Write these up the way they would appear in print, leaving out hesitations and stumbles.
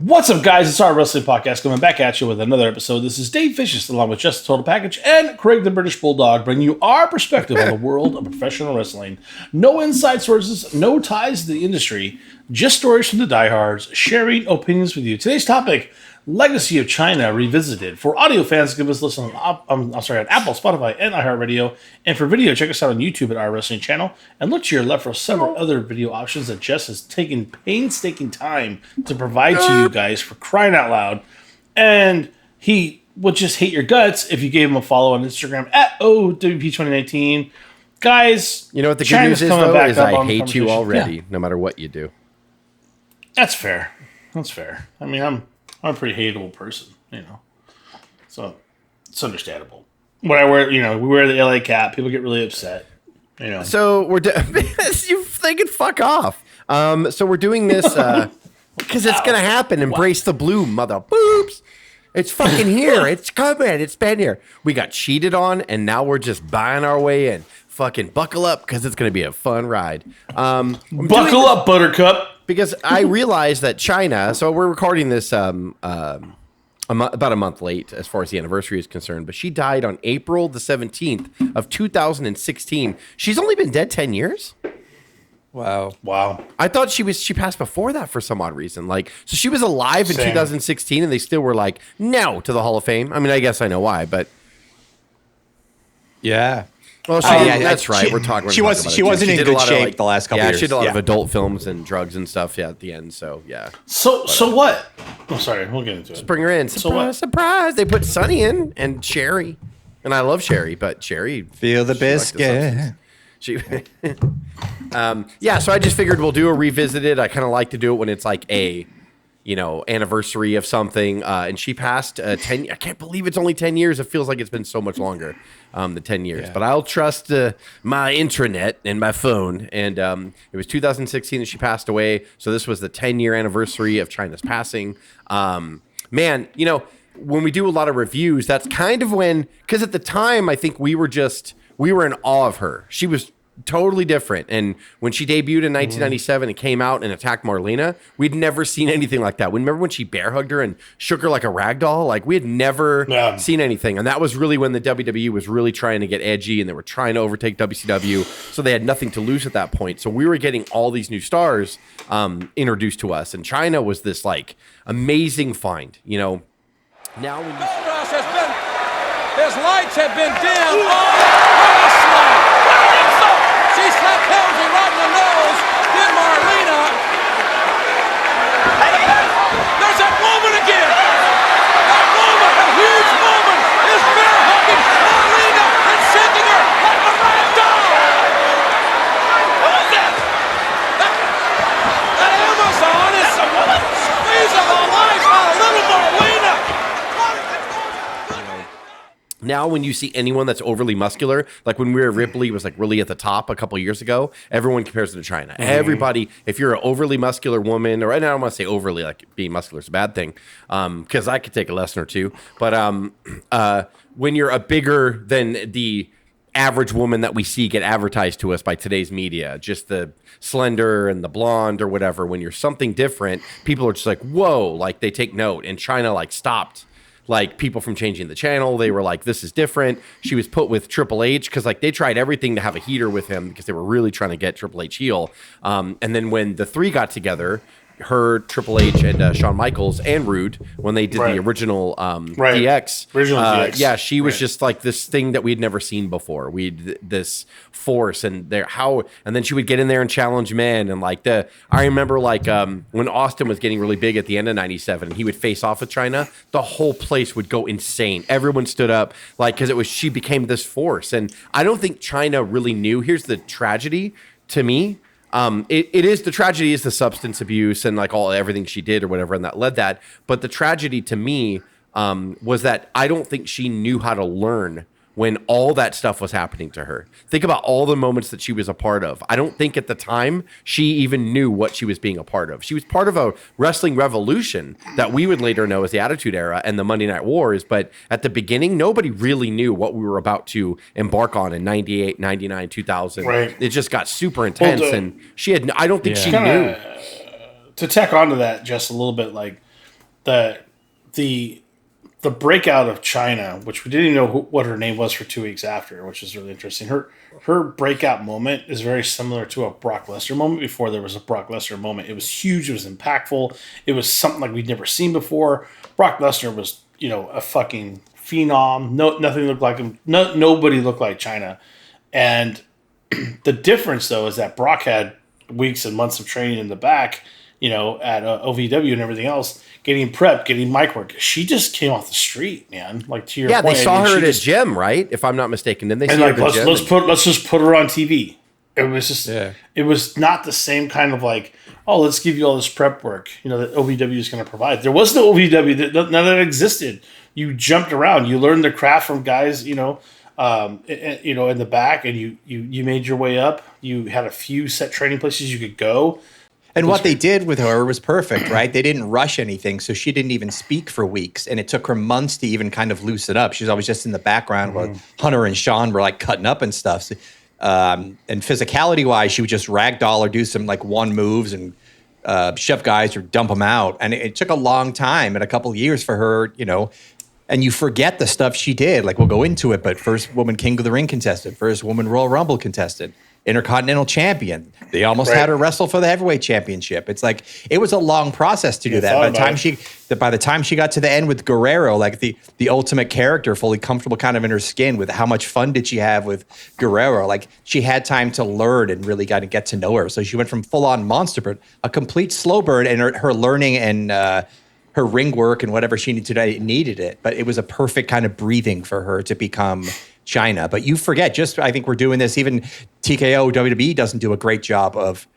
What's up, guys? It's our Wrestling Podcast coming back at you with another episode. This is Dave Vicious, along with Just the Total Package, and Craig the British Bulldog, bringing you our perspective on the world of professional wrestling. No inside sources, no ties to the industry, just stories from the diehards, sharing opinions with you. Today's topic, Legacy of Chyna Revisited. For audio fans, give us a listen on Apple, Spotify, and iHeartRadio. And for video, check us out on YouTube at our wrestling channel. And look to your left for several other video options that Jess has taken painstaking time to provide to you guys, for crying out loud. And he would just hate your guts if you gave him a follow on Instagram at O.W.P 2019. Guys, you know what the good news is, though, is I hate you already, no matter what you do. That's fair. That's fair. I mean, I'm a pretty hateable person, so it's understandable. When I wear, we wear the LA cap, people get really upset, So we're you thinking fuck off. So we're doing this because it's gonna happen. Embrace the blue, mother boops. It's fucking here. It's coming. It's been here. We got cheated on, and now we're just buying our way in. Fucking buckle up, because it's gonna be a fun ride. Buckle up, Buttercup. Because I realized that Chyna, so we're recording this about a month late as far as the anniversary is concerned, but she died on April the 17th of 2016. She's only been dead 10 years? Wow. I thought she passed before that for some odd reason. So she was alive in 2016 and they still were like, no, to the Hall of Fame. I mean, I guess I know why, but... Yeah. Well, that's right. We're talking. She wasn't in good shape the last couple years. Yeah, she did a lot of adult films and drugs and stuff. Yeah, at the end. So yeah. So what? I'm sorry. We'll get into it. Just bring her in. Surprise, surprise! They put Sunny in and Sherry, and I love Sherry, but Sherry feel the biscuit. Yeah. So I just figured we'll do a revisited. I kind of like to do it when it's like a, anniversary of something. And she passed 10. I can't believe it's only 10 years. It feels like it's been so much longer than 10 years. Yeah. But I'll trust my intranet and my phone. And it was 2016 that she passed away. So this was the 10-year anniversary of Chyna's passing. Man, when we do a lot of reviews, that's kind of when, because at the time, I think we were in awe of her. She was totally different. And when she debuted in 1997 and came out and attacked Marlena, we'd never seen anything like that. Remember when she bear hugged her and shook her like a rag doll? Like, we had never seen anything. And that was really when the WWE was really trying to get edgy and they were trying to overtake WCW. So they had nothing to lose at that point. So we were getting all these new stars introduced to us. And Chyna was this amazing find, Now when his lights have been dimmed. Oh, slap! She slapped Helmsley right in the nose. Then Marlena. There's that moment again. That moment, a huge moment, is bear hugging Marlena and sending her like a rag doll. Who is that? That Amazon is squeezing the life out of little Marlena. Now, when you see anyone that's overly muscular, like when Rhea Ripley was really at the top a couple years ago, everyone compares it to Chyna. Everybody, if you're an overly muscular woman, and I don't want to say overly, like being muscular is a bad thing, because I could take a lesson or two. But when you're a bigger than the average woman that we see get advertised to us by today's media, just the slender and the blonde or whatever, when you're something different, people are just like, whoa, like they take note. And Chyna stopped people from changing the channel. They were like, this is different. She was put with Triple H because they tried everything to have a heater with him because they were really trying to get Triple H heel. And then when the three got together, her, Triple H, and Shawn Michaels and Rude, when they did the original DX. DX. Yeah, she was just this thing that we'd never seen before. We'd this force and then she would get in there and challenge men and I remember when Austin was getting really big at the end of 97 and he would face off with Chyna, the whole place would go insane. Everyone stood up because she became this force. And I don't think Chyna really knew. Here's the tragedy to me. It is the tragedy is the substance abuse and everything she did or whatever, and that led that. But the tragedy to me was that I don't think she knew how to learn when all that stuff was happening to her. Think about all the moments that she was a part of. I don't think at the time she even knew what she was being a part of. She was part of a wrestling revolution that we would later know as the Attitude Era and the Monday Night Wars. But at the beginning, nobody really knew what we were about to embark on in 98, 99, 2000. Right. It just got super intense. And she had, I don't think she knew. To tack onto that just a little bit, the breakout of Chyna, which we didn't even know what her name was for 2 weeks after, which is really interesting. Her breakout moment is very similar to a Brock Lesnar moment before there was a Brock Lesnar moment. It was huge. It was impactful. It was something like we'd never seen before. Brock Lesnar was, a fucking phenom. Nothing looked like him. Nobody looked like Chyna. And the difference, though, is that Brock had weeks and months of training in the back, at OVW and everything else, getting prepped, getting mic work. She just came off the street, man. Like to your point. They saw her at a gym, right? If I'm not mistaken, didn't they see her at a gym? Let's just put her on TV. It was just, It was not the same kind of like, oh, let's give you all this prep work, that OVW is going to provide. There was no OVW, none of that existed. You jumped around, you learned the craft from guys, in the back, and you made your way up. You had a few set training places you could go. And what they did with her was perfect, right? They didn't rush anything, so she didn't even speak for weeks, and it took her months to even kind of loosen up. She was always just in the background while Hunter and Sean were like cutting up and stuff. So, and physicality-wise, she would just ragdoll or do some like one moves and shove guys or dump them out. And it took a long time and a couple of years for her, and you forget the stuff she did. Like, we'll go into it, but first woman King of the Ring contestant, first woman Royal Rumble contestant, Intercontinental champion. They almost had her wrestle for the heavyweight championship. It's like, it was a long process to do that. By the time she got to the end with Guerrero, like the ultimate character, fully comfortable kind of in her skin, with how much fun did she have with Guerrero? Like, she had time to learn and really got to get to know her. So she went from full on monster, but a complete slow burn, and her learning and her ring work and whatever she needed it. But it was a perfect kind of breathing for her to become Chyna. But you forget, I think we're doing this, even TKO, WWE doesn't do a great job of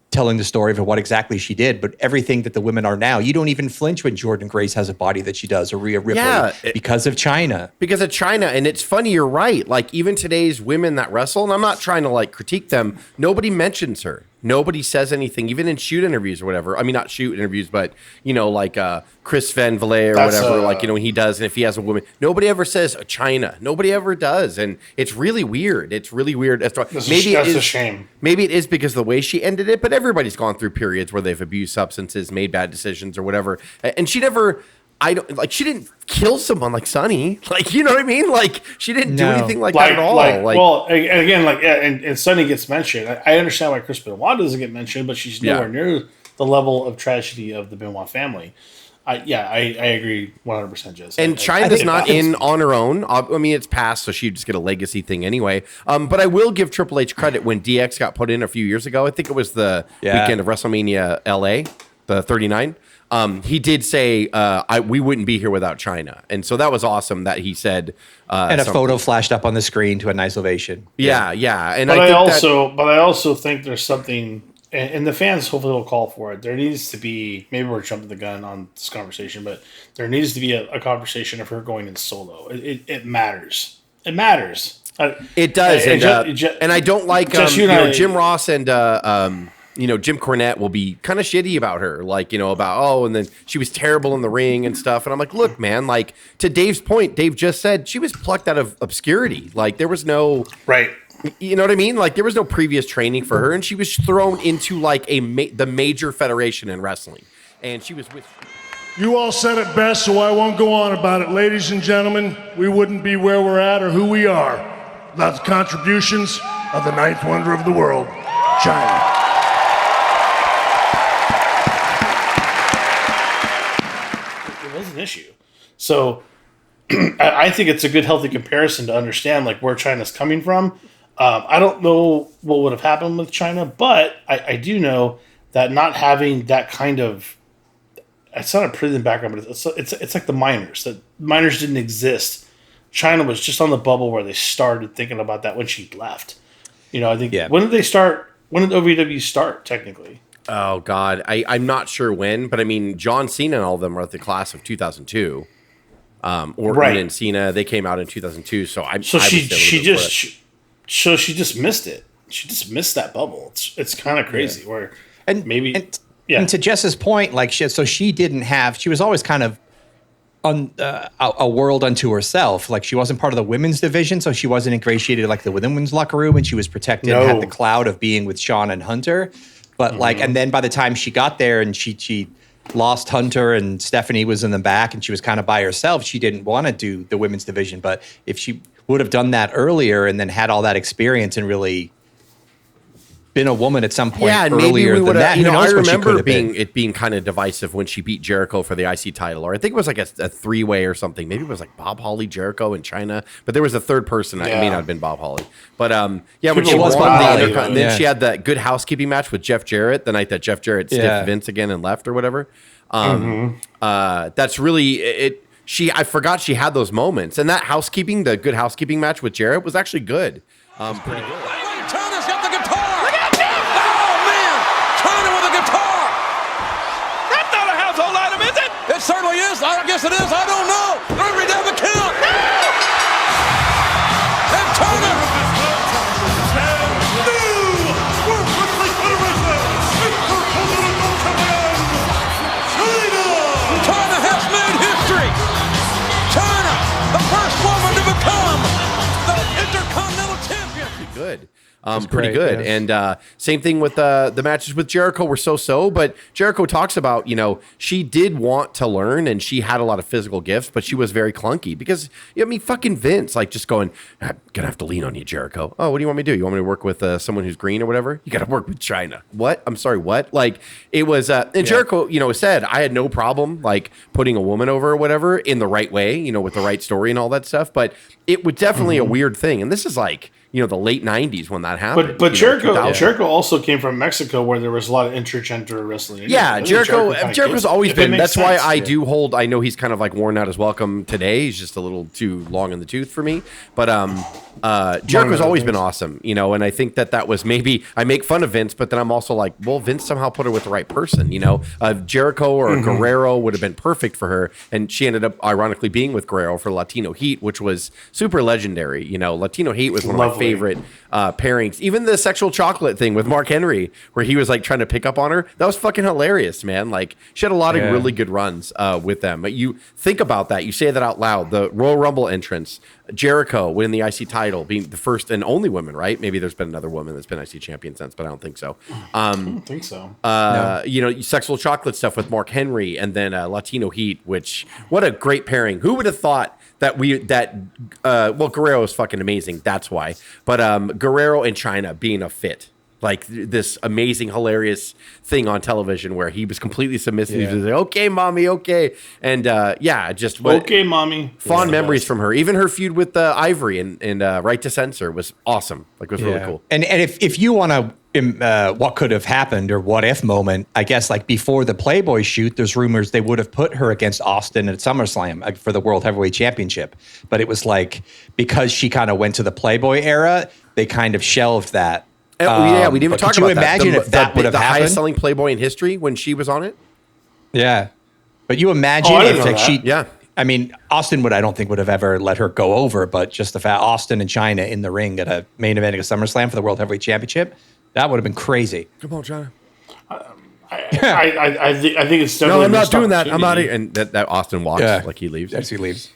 telling the story of what exactly she did, but everything that the women are now, you don't even flinch when Jordan Grace has a body that she does, or Rhea Ripley, because of Chyna. Because of Chyna, and it's funny, you're right. Like, even today's women that wrestle, and I'm not trying to like critique them, nobody mentions her. Nobody says anything, even in shoot interviews or whatever. I mean, not shoot interviews, but, like Chris Van Vliet or whatever, he does. And if he has a woman, nobody ever says Chyna. Nobody ever does. And it's really weird. It's really weird. That's a shame. Maybe it is because of the way she ended it, but everybody's gone through periods where they've abused substances, made bad decisions or whatever. And she never... she didn't kill someone like Sunny. Like, you know what I mean? Like, she didn't do anything like that at all. And Sunny gets mentioned. I understand why Chris Benoit doesn't get mentioned, but she's nowhere near the level of tragedy of the Benoit family. I agree 100%, Jess. And Chyna's not in on her own. I mean, it's past, so she'd just get a legacy thing anyway. But I will give Triple H credit when DX got put in a few years ago. I think it was the weekend of WrestleMania LA, the 39. He did say, we wouldn't be here without Chyna. And so that was awesome that he said. And a photo flashed up on the screen to a nice ovation. Yeah. And I also think there's something, and the fans hopefully will call for it. There needs to be, maybe we're jumping the gun on this conversation, but there needs to be a conversation of her going in solo. It matters. It matters. It does. And I don't like Jim Ross and Jim Cornette will be kind of shitty about her, and then she was terrible in the ring and stuff. And I'm like, look, man, like, to Dave's point, Dave just said she was plucked out of obscurity. Like, there was no you know what I mean? Like, there was no previous training for her, and she was thrown into like the major federation in wrestling, and she was with. You all said it best, so I won't go on about it. Ladies and gentlemen, we wouldn't be where we're at or who we are without the contributions of the ninth wonder of the world, Chyna. An issue. So I think it's a good healthy comparison to understand like where China's coming from. I don't know what would have happened with Chyna, but I do know that not having that kind of, it's not a prison background, but it's like the minors. The minors didn't exist. Chyna was just on the bubble where they started thinking about that when she left. I think when did they start? When did OVW start technically? Oh, God. I'm not sure when, but I mean, John Cena and all of them are at the class of 2002. Orton and Cena, they came out in 2002. So she just missed it. She just missed that bubble. It's kind of crazy. And to Jess's point, like she didn't have. She was always kind of a world unto herself. Like, she wasn't part of the women's division, so she wasn't ingratiated like the women's locker room, and she was protected and had the cloud of being with Shawn and Hunter. But and then by the time she got there and she lost Hunter and Stephanie was in the back and she was kind of by herself, she didn't want to do the women's division. But if she would have done that earlier and then had all that experience and really been a woman at some point earlier than that, you know, I remember it being kind of divisive when she beat Jericho for the IC title, or I think it was like a three-way or something. Maybe it was like Bob Holly, Jericho, and Chyna, but there was a third person. It may not have been Bob Holly, but when she won the Intercontinental, then she had that good housekeeping match with Jeff Jarrett the night that Jeff Jarrett stiffed Vince again and left or whatever. That's really it. I forgot she had those moments, and that the good housekeeping match with Jarrett was actually good. Pretty good. Chyna's got the guitar. Look at this! Oh man, Chyna with a guitar. That's not a household item, is it? It certainly is. I guess it is. I don't know. Referee down the count. And Chyna. Chyna has made history. Chyna, the first woman to become the Intercontinental Champion. Good. Pretty good. Yeah. And same thing with the matches with Jericho were so, but Jericho talks about, you know, she did want to learn and she had a lot of physical gifts, but she was very clunky because, I mean, fucking Vince, like just going, I'm going to have to lean on you, Jericho. Oh, what do you want me to do? You want me to work with someone who's green or whatever? You got to work with Chyna. What? I'm sorry, what? Like it was, and Jericho, you know, said, I had no problem like putting a woman over or whatever in the right way, you know, with the right story and all that stuff, but it was definitely a weird thing. And this is like, you know, the late 90s when that happened. But Jericho also came from Mexico where there was a lot of intergender wrestling. Yeah, Jericho's always been. That's why I know he's kind of like worn out his welcome today. He's just a little too long in the tooth for me. But Jericho's always been awesome, you know, and I think that was maybe I make fun of Vince, but then I'm also like, well, Vince somehow put her with the right person, you know. Jericho or Guerrero would have been perfect for her, and she ended up ironically being with Guerrero for Latino Heat, which was super legendary. You know, Latino Heat was one of my favorite pairings. Even the sexual chocolate thing with Mark Henry, where he was like trying to pick up on her, that was fucking hilarious, man. Like she had a lot of really good runs with them. But you think about that, you say that out loud. The Royal Rumble entrance, Jericho winning the IC title, being the first and only woman, right? Maybe there's been another woman that's been IC champion since, but I don't think so. I don't think so. No. You know, sexual chocolate stuff with Mark Henry, and then Latino Heat, which what a great pairing. Who would have thought that Guerrero is fucking amazing. That's why. But Guerrero and Chyna being a fit. Like this amazing, hilarious thing on television where he was completely submissive. He was like, okay, mommy, okay. And okay, mommy. Fond memories from her. Even her feud with Ivory and Right to Censor was awesome. Like it was really cool. And if you want to what could have happened or what if moment, I guess like before the Playboy shoot, there's rumors they would have put her against Austin at SummerSlam for the World Heavyweight Championship. But it was like because she kind of went to the Playboy era, they kind of shelved that. We didn't even talk about that. Could you imagine if that would have happened? The highest selling Playboy in history when she was on it? Yeah. But you imagine if she... Yeah. I mean, Austin I don't think would have ever let her go over, but just the fact Austin and Chyna in the ring at a main event of SummerSlam for the World Heavyweight Championship, that would have been crazy. Come on, Chyna. I think it's definitely... No, I'm not doing that. I'm out of here. And that Austin walks like he leaves. Yes, he leaves.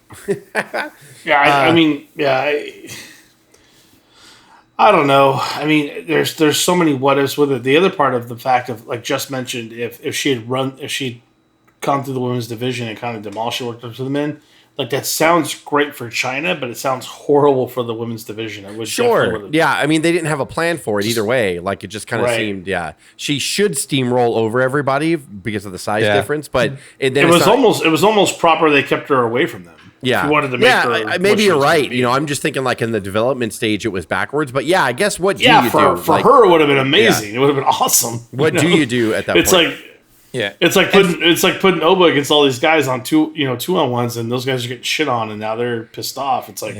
I don't know. I mean, there's so many what ifs with it. The other part of the fact of like just mentioned, if she'd gone through the women's division and kind of demolished it, worked up to the men, like that sounds great for Chyna, but it sounds horrible for the women's division. It would I mean, they didn't have a plan for it either way. Like it just kind of seemed, she should steamroll over everybody because of the size difference. But it was almost proper. They kept her away from them. Yeah, if you wanted to make her maybe you're right. You know, I'm just thinking like in the development stage it was backwards. But I guess what do you do? For her it would have been amazing. It would have been awesome. What do you do at that point? It's like putting Oba against all these guys on 2-on-1s, and those guys are getting shit on, and now they're pissed off. It's like,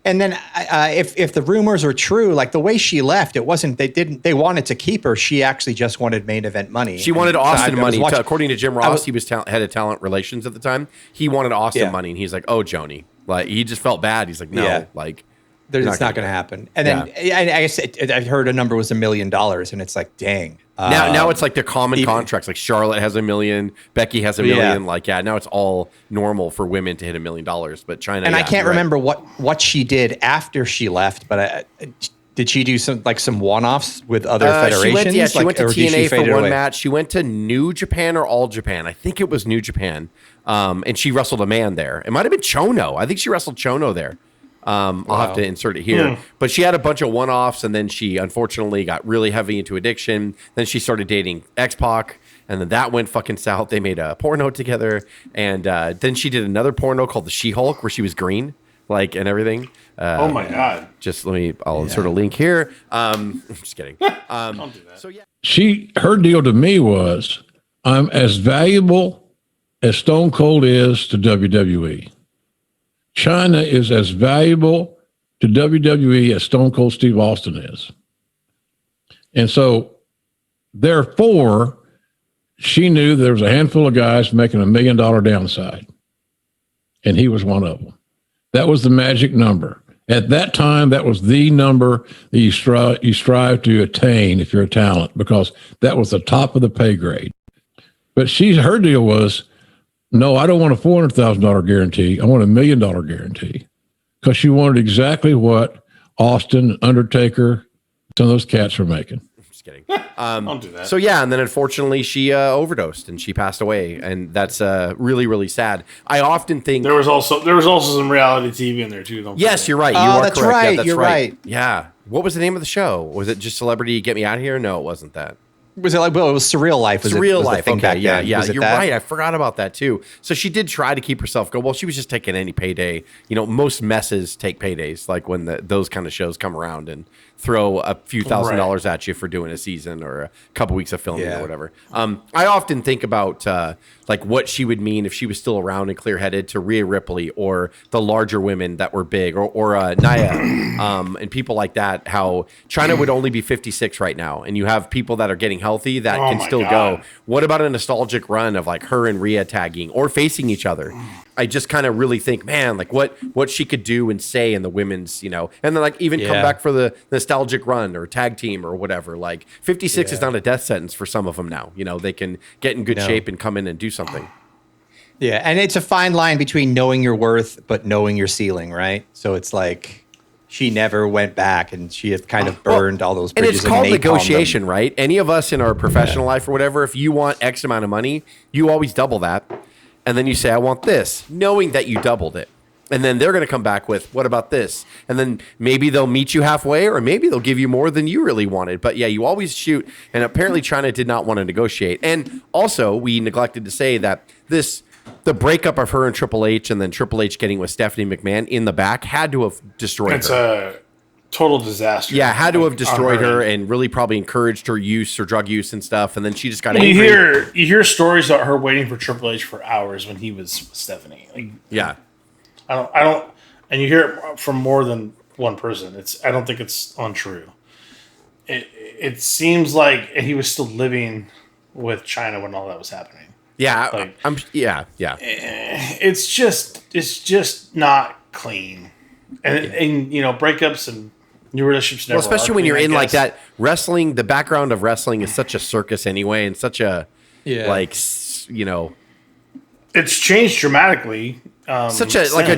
and then if the rumors are true, like the way she left, it wasn't they wanted to keep her. She actually just wanted main event money. She wanted Austin money. According to Jim Ross, he was head of talent relations at the time. He wanted Austin money, and he's like, "Oh, Joni," like he just felt bad. He's like, "No, like." It's not going to happen. And then I guess I heard a number was $1 million, and it's like, dang. Now it's like the common contracts. Like Charlotte has $1 million, Becky has $1 million. Like now it's all normal for women to hit $1 million. But Chyna, and I can't remember what she did after she left, but Did she do some one-offs with other federations? She went to or did she TNA for fade one away? match. She went to New Japan or All Japan. I think it was New Japan. And she wrestled a man there. It might have been Chono. I think she wrestled Chono there. I'll have to insert it here. But she had a bunch of one-offs, and then she unfortunately got really heavy into addiction. Then she started dating X-Pac, and then that went fucking south. They made a porno together, and then she did another porno called The She-Hulk, where she was green, like, and everything. Oh my God. Just I'll insert a link here. I'm just kidding. Don't do that. So yeah. Her deal to me was, I'm as valuable as Stone Cold is to WWE. Chyna is as valuable to WWE as Stone Cold Steve Austin is. And so, therefore, she knew there was a handful of guys making $1 million downside. And he was one of them. That was the magic number. At that time, that was the number that you strive to attain if you're a talent, because that was the top of the pay grade. But her deal was, no, I don't want a $400,000 guarantee. I want $1 million guarantee, because she wanted exactly what Austin, Undertaker, some of those cats were making. Just kidding. Don't do that. So yeah, and then unfortunately she overdosed and she passed away, and that's really, really sad. I often think There was also some reality TV in there too. Don't yes, forget. you're right. You Oh, are that's correct. right. Yeah, that's You're right. Yeah. What was the name of the show? Was it just Celebrity Get Me Out of Here? No, it wasn't that. Was it like, well, it was Surreal Life. Was Surreal was the Life. thing Okay, back yeah, then. yeah. Was it You're that? right. I forgot about that too. So she did try to keep herself going. Well, she was just taking any payday. You know, most messes take paydays, like when those kind of shows come around and throw a few $1,000s at you for doing a season or a couple weeks of filming or whatever. I often think about like what she would mean if she was still around and clear-headed to Rhea Ripley or the larger women that were big, or Nia and people like that. How Chyna would only be 56 right now, and you have people that are getting healthy that can my still God. go. What about a nostalgic run of like her and Rhea tagging or facing each other? I just kind of really think, man, like what she could do and say in the women's, you know, and then like even come back for the nostalgic run or tag team or whatever. Like 56 is not a death sentence for some of them now. You know, they can get in good shape and come in and do something. Yeah, and it's a fine line between knowing your worth but knowing your ceiling, right? So it's like she never went back, and she had kind of burned all those And bridges. it's called napalmed them. negotiation, right? Any of us in our professional life or whatever, if you want X amount of money, you always double that. And then you say, I want this, knowing that you doubled it. And then they're going to come back with, what about this? And then maybe they'll meet you halfway, or maybe they'll give you more than you really wanted. But yeah, you always shoot. And apparently Chyna did not want to negotiate. And also, we neglected to say that the breakup of her and Triple H, and then Triple H getting with Stephanie McMahon in the back, had to have destroyed It's her. a total disaster. Yeah, had to have on destroyed her end. and really probably encouraged her use or drug use and stuff. And then she just got You angry. hear stories about her waiting for Triple H for hours when he was with Stephanie. Like, Yeah. I don't, and you hear it from more than one person. I don't think it's untrue. It seems like he was still living with Chyna when all that was happening. Yeah. Like- yeah. It's just not clean, and you know, breakups and new relationships. Never Well, especially are when clean, you're I in like guess. that wrestling, the background of wrestling is such a circus anyway, and such a, you know, It's changed dramatically. such a since. like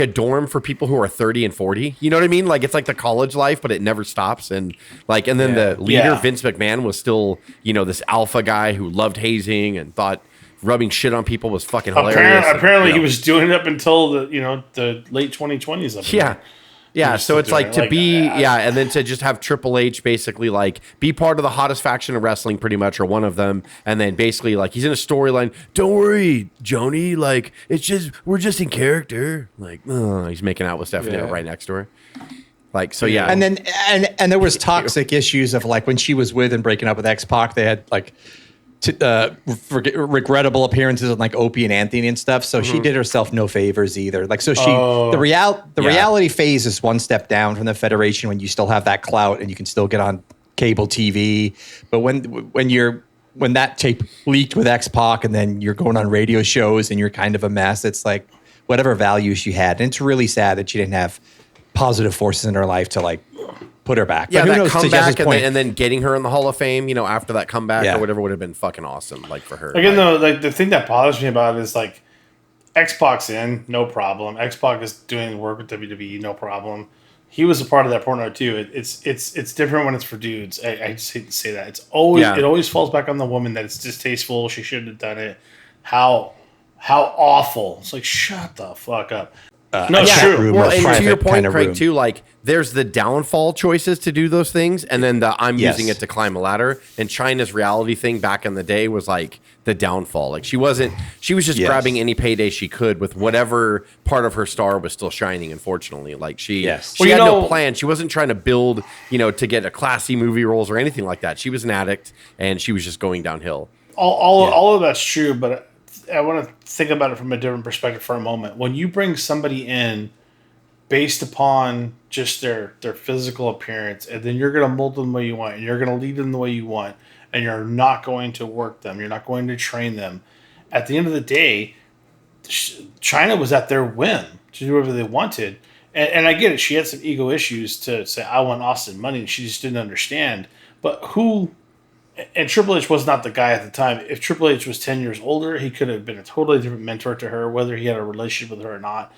a dorm for people who are 30 and 40. You know what I mean? Like it's like the college life, but it never stops. And like, and then the leader, Yeah. Vince McMahon, was still, you know, this alpha guy who loved hazing and thought rubbing shit on people was fucking hilarious. Apparently, And, you he know, was doing it up until the late 2020s. Up Yeah. Yeah, was so still it's like doing to it. be, and then to just have Triple H basically like be part of the hottest faction of wrestling, pretty much, or one of them, and then basically like he's in a storyline. Don't worry, Joni, like it's just we're just in character. Like he's making out with Stephanie right next to her. Like so, yeah. And then and there was toxic issues of like when she was with and breaking up with X-Pac, they had like regrettable appearances on like Opie and Anthony and stuff. So she did herself no favors either. Like so the reality phase is one step down from the Federation when you still have that clout and you can still get on cable TV. But when that tape leaked with X-Pac and then you're going on radio shows and you're kind of a mess, it's like whatever value she had. And it's really sad that she didn't have positive forces in her life to like put her back. Yeah, but who that knows, to comeback Jess's point, and then getting her in the Hall of Fame, you know, after that comeback Yeah. or whatever would have been fucking awesome, like for her. Again, Like, though, like the thing that bothers me about it is like X-Pac's in, no problem. X-Pac is doing work with WWE, no problem. he was a part of that porno too. It's different when it's for dudes. I just hate to say that. It's always it always falls back on the woman that it's distasteful. She shouldn't have done it. How awful. It's like, shut the fuck up. No, it's true. Well, and to your point, Craig, too, like there's the downfall choices to do those things, and then the I'm using it to climb a ladder. And Chyna's reality thing back in the day was like the downfall. Like she was just grabbing any payday she could with whatever part of her star was still shining. Unfortunately, like she had no plan. She wasn't trying to build, to get a classy movie roles or anything like that. She was an addict, and she was just going downhill. All of that's true, but I want to think about it from a different perspective for a moment. When you bring somebody in based upon just their physical appearance, and then you're going to mold them the way you want, and you're going to lead them the way you want, and you're not going to work them, you're not going to train them. At the end of the day, Chyna was at their whim to do whatever they wanted. And I get it. She had some ego issues to say, I want Austin money, and she just didn't understand. But and Triple H was not the guy at the time. If Triple H was 10 years older, he could have been a totally different mentor to her, whether he had a relationship with her or not.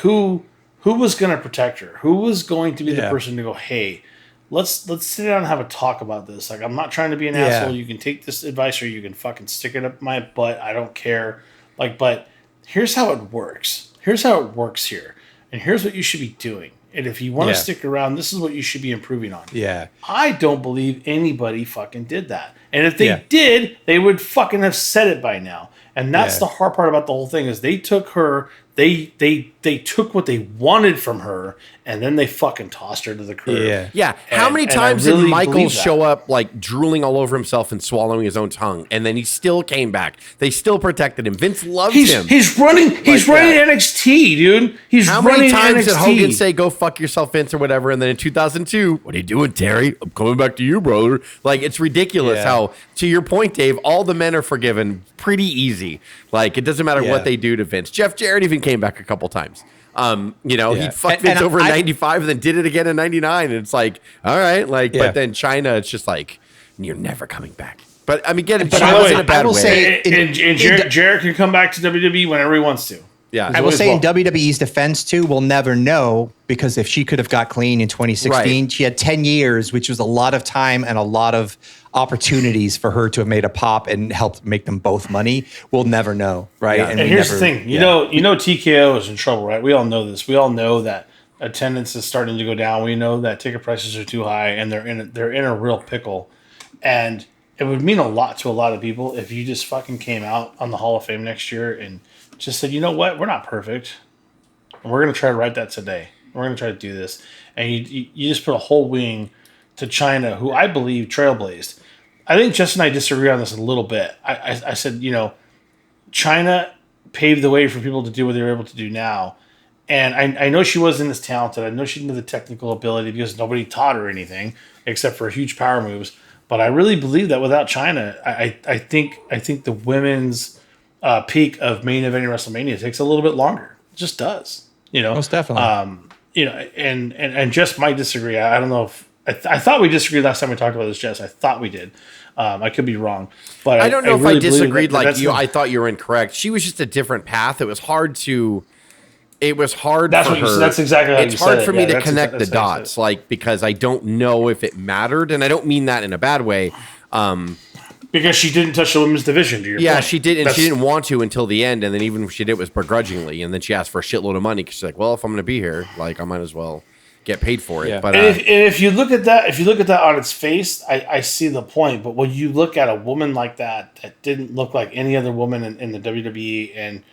Who was going to protect her? Who was going to be the person to go, hey, let's sit down and have a talk about this. Like, I'm not trying to be an asshole. You can take this advice or you can fucking stick it up my butt. I don't care. But here's how it works. Here's how it works here. And here's what you should be doing. And if you want to stick around, this is what you should be improving on. Yeah. I don't believe anybody fucking did that. And if they did, they would fucking have said it by now. And that's the hard part about the whole thing is they took her, they took what they wanted from her, and then they fucking tossed her to the curb. Yeah. How many times did Michaels show up like drooling all over himself and swallowing his own tongue, and then he still came back? They still protected him. Vince loved him. He's running NXT, dude. How many times did Hogan say, "Go fuck yourself, Vince," or whatever? And then in 2002, what are you doing, Terry? I'm coming back to you, brother. Like, it's ridiculous how, to your point, Dave, all the men are forgiven pretty easy. Like, it doesn't matter what they do to Vince. Jeff Jarrett even came back a couple times. He fucked Vince over in 95 and then did it again in 99. And it's like, all right. But then Chyna, it's just like, you're never coming back. But I mean, again, Chyna wasn't a bad way. Jarrett can come back to WWE whenever he wants to. Yeah. I will say in WWE's defense, too, we'll never know, because if she could have got clean in 2016, she had 10 years, which was a lot of time and a lot of opportunities for her to have made a pop and helped make them both money. We'll never know, right? Yeah. And here's the thing. You know TKO is in trouble, right? We all know this. We all know that attendance is starting to go down. We know that ticket prices are too high, and they're in a real pickle. And it would mean a lot to a lot of people if you just fucking came out on the Hall of Fame next year and just said, you know what, we're not perfect, and we're going to try to write that today. We're going to try to do this. And you just put a whole wing to Chyna, who I believe trailblazed. I think Justin and I disagree on this a little bit. I said, Chyna paved the way for people to do what they were able to do now. And I know she wasn't as talented. I know she didn't have the technical ability because nobody taught her anything except for huge power moves. But I really believe that without Chyna, I think the women's peak of main eventing WrestleMania takes a little bit longer. It just does. Most definitely. And Jess might disagree. I don't know if I thought we disagreed last time we talked about this, Jess. I thought we did. I could be wrong, but I don't know if I disagreed like you. I thought you were incorrect. She was just a different path. It was hard for her. That's exactly how it's hard for me to connect the dots, because I don't know if it mattered, and I don't mean that in a bad way. Because she didn't touch the women's division. To your point. She did, and she didn't want to until the end, and then even if she did, it was begrudgingly, and then she asked for a shitload of money because she's like, "Well, if I'm going to be here, I might as well get paid for it." Yeah. But if you look at that on its face, I see the point. But when you look at a woman like that didn't look like any other woman in the WWE, and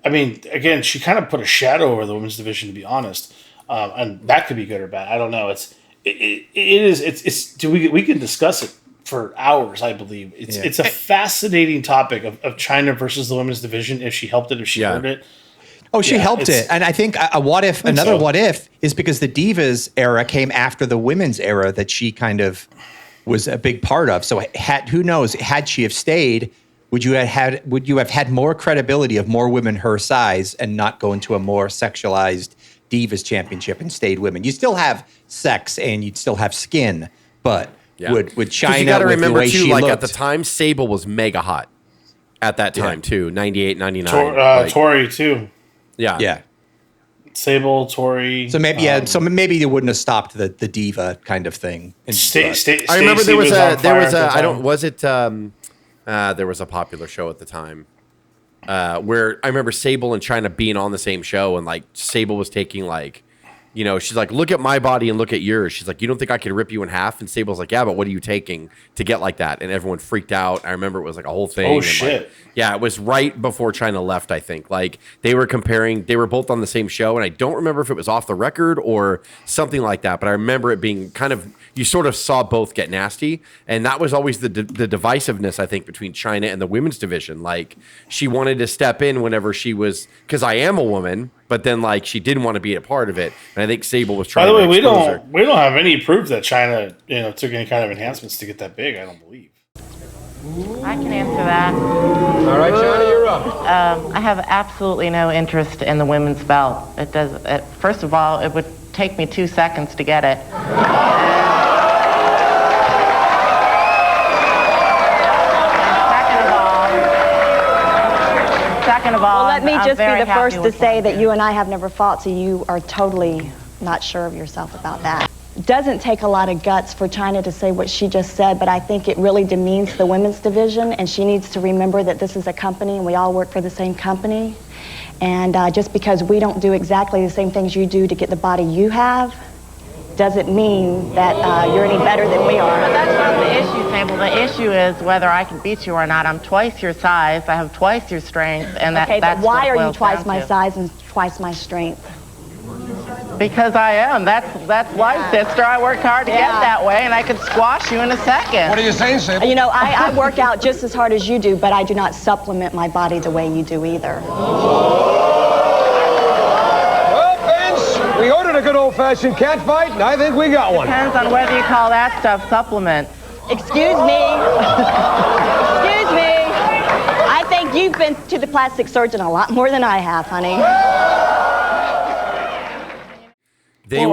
I mean, again, she kind of put a shadow over the women's division, to be honest, and that could be good or bad. I don't know. We can discuss it for hours. I believe it's a fascinating topic of Chyna versus the women's division. If she helped it, if she hurt it. Oh, she helped it. And I think what if is because the Divas era came after the women's era that she kind of was a big part of. So who knows, had she have stayed, would you have had more credibility of more women her size and not go into a more sexualized Divas championship and stayed women? You still have sex and you'd still have skin, but would Chyna, you got to remember too, looked, at the time, Sable was mega hot at that time too, 98, 99. Tori too. Yeah. Sable, Tori. So maybe so maybe they wouldn't have stopped the diva kind of thing. I remember there was a popular show at the time where I remember Sable and Chyna being on the same show, and like Sable was taking like, you know, she's like, look at my body and look at yours. She's like, you don't think I could rip you in half? And Sable's like, yeah, but what are you taking to get like that? And everyone freaked out. I remember it was like a whole thing. Oh, and shit. Like, yeah, it was right before Chyna left, I think. Like, they were comparing, they were both on the same show, and I don't remember if it was off the record or something like that, but I remember it being kind of, you sort of saw both get nasty, and that was always the divisiveness, I think, between Chyna and the women's division. Like, she wanted to step in whenever she was, because I am a woman, but then, like, she didn't want to be a part of it, and I think Sable was trying to By the way, expose her. we don't have any proof that Chyna, took any kind of enhancements to get that big. I don't believe. I can answer that. All right, Chyna, you're up. I have absolutely no interest in the women's belt. It does. First of all, it would take me 2 seconds to get it. Second of all, well, let me I'm just be very the first happy to with say what that I'm you and I have never fought, so you are totally not sure of yourself about that. Doesn't take a lot of guts for Chyna to say what she just said, but I think it really demeans the women's division, and she needs to remember that this is a company and we all work for the same company. And just because we don't do exactly the same things you do to get the body you have, doesn't mean that you're any better than we are. But that's not the issue, Sable. The issue is whether I can beat you or not. I'm twice your size. I have twice your strength, and Okay, that's but why what it are you boils twice down my to. size and twice my strength? Because I am. That's life, sister. I worked hard to get that way, and I could squash you in a second. What are you saying, Sable? You know, I work out just as hard as you do, but I do not supplement my body the way you do either. Well, Vince, we ordered a good old-fashioned cat fight, and I think we got one. Depends on whether you call that stuff supplements. Excuse me. Excuse me. I think you've been to the plastic surgeon a lot more than I have, honey. They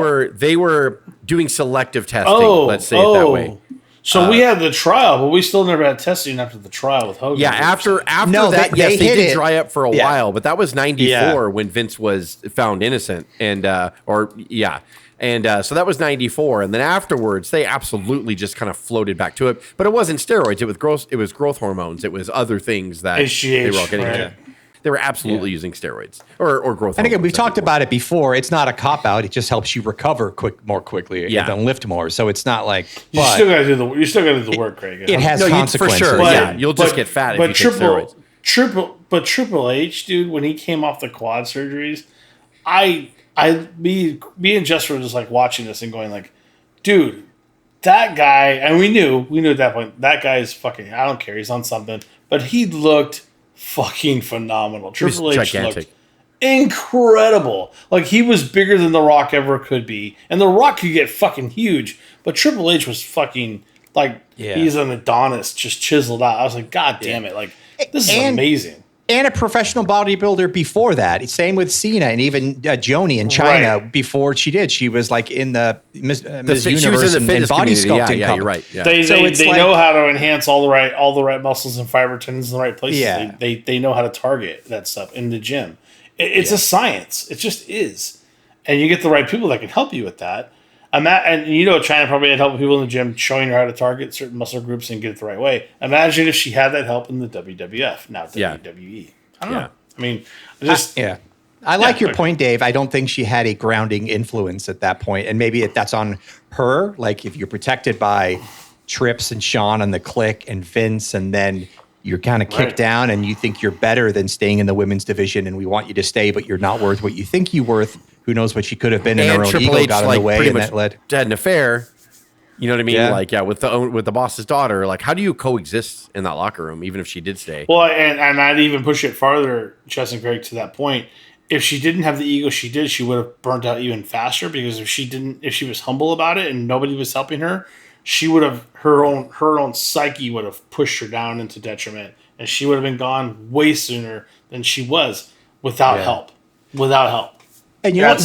were doing selective testing, let's say it that way. So we had the trial, but we still never had testing after the trial with Hogan. Yeah, after No, that, they yes, they hit did it. dry up for a Yeah. while, but that was 94 when Vince was found innocent, and so that was 94, and then afterwards they absolutely just kind of floated back to it, but it wasn't steroids, it was growth hormones, it was other things that they were all getting into. They were absolutely using steroids or growth. And again, we've hormones, talked about it before. It's not a cop out. It just helps you recover more quickly and lift more. So it's not like You still got to do the work, Craig. it has consequences. for sure. But- Yeah, you'll just get fat if you take steroids. Triple H, dude, when he came off the quad surgeries, me and Jess were just like watching this and going like, dude, that guy, and we knew at that point, that guy is fucking, I don't care, he's on something, but he looked fucking phenomenal. Triple H looked incredible. Like, he was bigger than The Rock ever could be, and The Rock could get fucking huge, but Triple H was fucking like, he's an Adonis, just chiseled out. I was like, God damn it, like, this is amazing. And a professional bodybuilder before that. Same with Cena and even Joni in China before she did. She was like in the Miss Universe and body sculpting. Yeah, you're right. Yeah. They know how to enhance all the right muscles and fiber tendons in the right places. Yeah. They know how to target that stuff in the gym. It's a science. It just is. And you get the right people that can help you with that. China probably had help people in the gym showing her how to target certain muscle groups and get it the right way. Imagine if she had that help in the WWF, now WWE. I don't know. I mean, I like your point, Dave. I don't think she had a grounding influence at that point. And maybe that's on her. Like, if you're protected by Trips and Sean and the Clique and Vince, and then you're kind of kicked down and you think you're better than staying in the women's division and we want you to stay, but you're not worth what you think you're worth. Who knows what she could have been, and her own Triple ego H, got in the way, and that led. Had an affair. You know what I mean? Yeah. Like, with the boss's daughter. Like, how do you coexist in that locker room, even if she did stay? Well, and I'd even push it farther, Chess and Craig, to that point. If she didn't have the ego she did, she would have burnt out even faster, because if she was humble about it and nobody was helping her, she would have her own psyche would have pushed her down into detriment, and she would have been gone way sooner than she was without help. Without help. And you know what?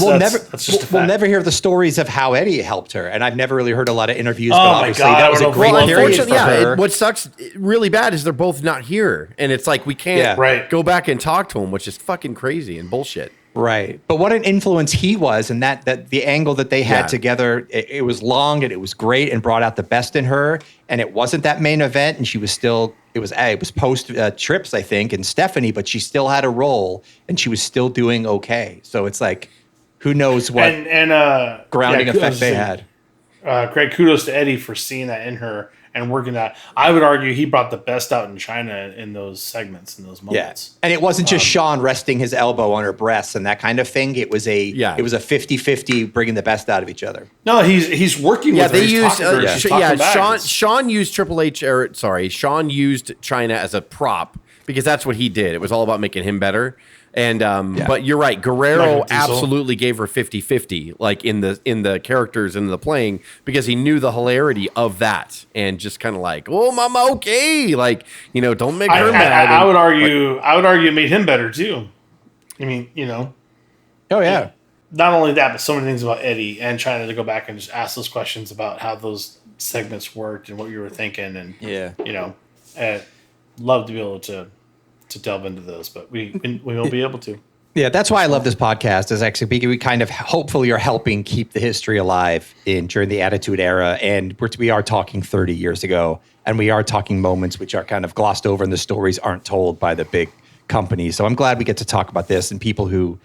We'll never hear the stories of how Eddie helped her. And I've never really heard a lot of interviews. But obviously, that was a great period for her. What sucks really bad is they're both not here. And it's like, we can't go back and talk to them, which is fucking crazy and bullshit. Right. But what an influence he was, and that the angle that they had together, it was long and it was great and brought out the best in her. And it wasn't that main event, and she was still, it was post trips, I think, and Stephanie, but she still had a role and she was still doing okay. So it's like, who knows what grounding effect they had. Craig, kudos to Eddie for seeing that in her and working that. I would argue he brought the best out in Chyna in those segments, in those moments. Yeah. And it wasn't just Sean resting his elbow on her breasts and that kind of thing. It was a 50-50 bringing the best out of each other. No, he's working with her. They used Sean used Sean used Chyna as a prop because that's what he did. It was all about making him better. And but you're right, Guerrero absolutely gave her 50-50, like in the characters and the playing, because he knew the hilarity of that and just kind of like, oh mama, okay, like, you know, don't make her mad. I would argue it made him better too. I mean, you know. Oh yeah. Not only that, but so many things about Eddie and Chyna to go back and just ask those questions about how those segments worked and what you were thinking, and you know, love to be able to delve into those, but we won't be able to. Yeah, that's why I love this podcast, is actually we kind of hopefully are helping keep the history alive during the Attitude Era, and we are talking 30 years ago, and we are talking moments which are kind of glossed over and the stories aren't told by the big companies. So I'm glad we get to talk about this, and people who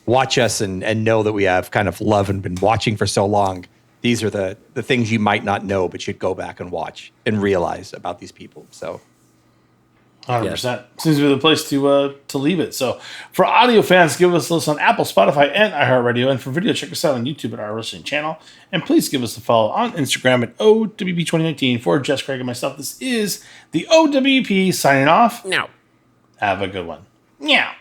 watch us and know that we have kind of love and been watching for so long. These are the things you might not know, but you'd go back and watch and realize about these people. So 100%. Seems to be the place to leave it. So for audio fans, give us a listen on Apple, Spotify, and iHeartRadio. And for video, check us out on YouTube at our wrestling channel. And please give us a follow on Instagram at O.W.P 2019. For Jess, Craig, and myself, this is the O.W.P signing off. Now, have a good one. Meow.